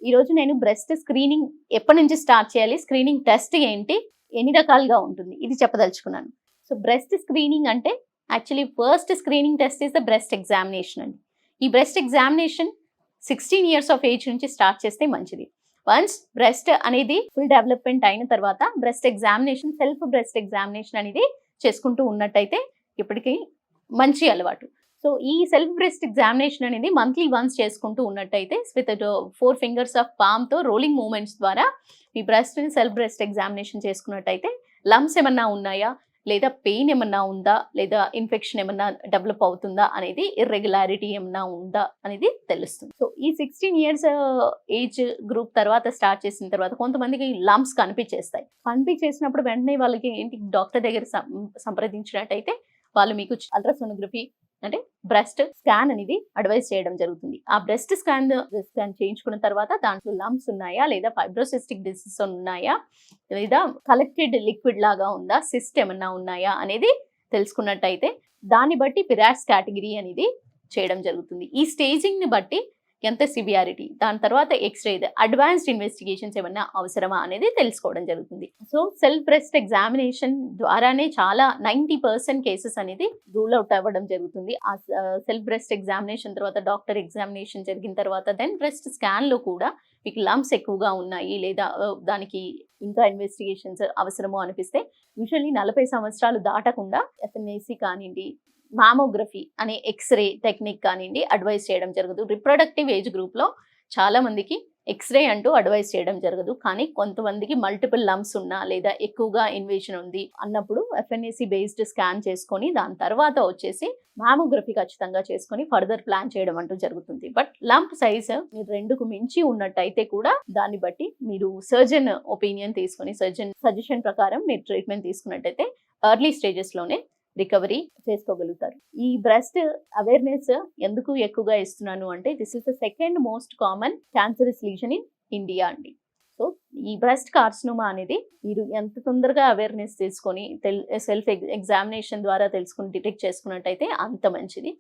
ఈరోజు నేను breast screening ఎప్పటి నుంచి స్టార్ట్ చేయాలి? స్క్రీనింగ్ టెస్ట్ ఏంటి? ఎన్ని రకాలుగా ఉంటుంది? ఇది చెప్పదలుచుకున్నాను. సో, బ్రెస్ట్ స్క్రీనింగ్ అంటే actually first screening test is the breast examination అండి. ఈ breast examination 16 years of age నుంచి స్టార్ట్ చేస్తే మంచిది. వన్స్ బ్రెస్ట్ అనేది ఫుల్ డెవలప్‌మెంట్ అయిన తర్వాత breast examination, self breast examination అనేది చేసుకుంటూ ఉన్నట్టయితే ఇప్పటికి మంచి అలవాటు. సో, ఈ సెల్ఫ్ బ్రెస్ట్ ఎగ్జామినేషన్ అనేది మంత్లీ వన్స్ చేసుకుంటూ ఉన్నట్టయితే విత్ 4 ఫింగర్స్ ఆఫ్ పామ్‌తో రోలింగ్ మూవ్‌మెంట్స్ ద్వారా మీ బ్రెస్ట్‌ని సెల్ఫ్ బ్రెస్ట్ ఎగ్జామినేషన్ చేసుకున్నట్టయితే లంప్స్ ఏమన్నా ఉన్నాయా? లేదా పెయిన్ ఏమన్నా ఉందా? లేదా ఇన్ఫెక్షన్ ఏమన్నా డెవలప్ అవుతుందా? అనేది ఇర్రెగ్యులారిటీ ఏమన్నా ఉందా? అనేది తెలుస్తుంది. సో, ఈ 16 ఇయర్స్ ఏజ్ గ్రూప్ తర్వాత స్టార్ట్ చేసిన తర్వాత కొంతమందికి లంప్స్ కనిపించేస్తాయి. కనిపించేసినప్పుడు వెంటనే వాళ్ళకి ఏంటి డాక్టర్ దగ్గర సంప్రదించినట్టయితే వాళ్ళు మీకు అల్ట్రాసోనోగ్రఫీ అంటే బ్రెస్ట్ స్కాన్ అనేది అడ్వైస్ చేయడం జరుగుతుంది. ఆ బ్రెస్ట్ స్కాన్ చేయించుకున్న తర్వాత దాంట్లో లంప్స్ ఉన్నాయా? లేదా ఫైబ్రోసిస్టిక్ డిసీజ్ ఉన్నాయా? లేదా కలెక్టెడ్ లిక్విడ్ లాగా ఉందా? సిస్ట్ ఏమన్నా ఉన్నాయా? అనేది తెలుసుకున్నట్టయితే దాన్ని బట్టి పిరాట్స్ కేటగిరీ అనేది చేయడం జరుగుతుంది. ఈ స్టేజింగ్‌ని బట్టి ఎంత సివియారిటీ, దాని తర్వాత ఎక్స్‌రే, అడ్వాన్స్డ్ ఇన్వెస్టిగేషన్స్ ఏమన్నా అవసరమా అనేది తెలుసుకోవడం జరుగుతుంది. సో, సెల్ఫ్ బ్రెస్ట్ ఎగ్జామినేషన్ ద్వారానే చాలా 90% కేసెస్ అనేది రూల్ అవుట్ అవ్వడం జరుగుతుంది. ఆ సెల్ఫ్ బ్రెస్ట్ ఎగ్జామినేషన్ తర్వాత డాక్టర్ ఎగ్జామినేషన్ జరిగిన తర్వాత దెన్ బ్రెస్ట్ స్కాన్‌లో కూడా మీకు లంప్స్ ఎక్కువగా ఉన్నాయి లేదా దానికి ఇంకా ఇన్వెస్టిగేషన్స్ అవసరమో అనిపిస్తే యూజువల్లీ 40 సంవత్సరాలు దాటకుండా ఎఫ్ఎన్ఏసి కానివ్వండి, మామోగ్రఫీ అనే ఎక్స్‌రే టెక్నిక్ కానివ్వండి అడ్వైస్ చేయడం జరగదు. రిప్రొడక్టివ్ ఏజ్ గ్రూప్‌లో చాలా మందికి ఎక్స్‌రే అంటూ అడ్వైస్ చేయడం జరగదు. కానీ కొంతమందికి మల్టిపుల్ లంప్స్ ఉన్నా లేదా ఎక్కువగా ఇన్వేషన్ ఉంది అన్నప్పుడు ఎఫ్ఎన్ఏసి బేస్డ్ స్కాన్ చేసుకొని దాని తర్వాత వచ్చేసి మామోగ్రఫీ ఖచ్చితంగా చేసుకొని ఫర్దర్ ప్లాన్ చేయడం అంటూ జరుగుతుంది. బట్ లంప్ సైజ్ మీరు 2కు మించి ఉన్నట్టయితే కూడా దాన్ని బట్టి మీరు సర్జన్ ఒపీనియన్ తీసుకొని సర్జన్ సజెషన్ ప్రకారం మీరు ట్రీట్మెంట్ తీసుకున్నట్టయితే ఎర్లీ స్టేజెస్‌లోనే రికవరీ చేసుకోగలుగుతారు. ఈ బ్రెస్ట్ అవేర్‌నెస్ ఎందుకు ఎక్కువగా ఇస్తున్నాను అంటే this is the second most common cancerous lesion in India అండి. సో, ఈ బ్రెస్ట్ కార్సినోమా అనేది మీరు ఎంత తొందరగా అవేర్‌నెస్ తీసుకొని సెల్ఫ్ ఎగ్జామినేషన్ ద్వారా తెలుసుకొని డిటెక్ట్ చేసుకున్నట్టయితే అంత మంచిది.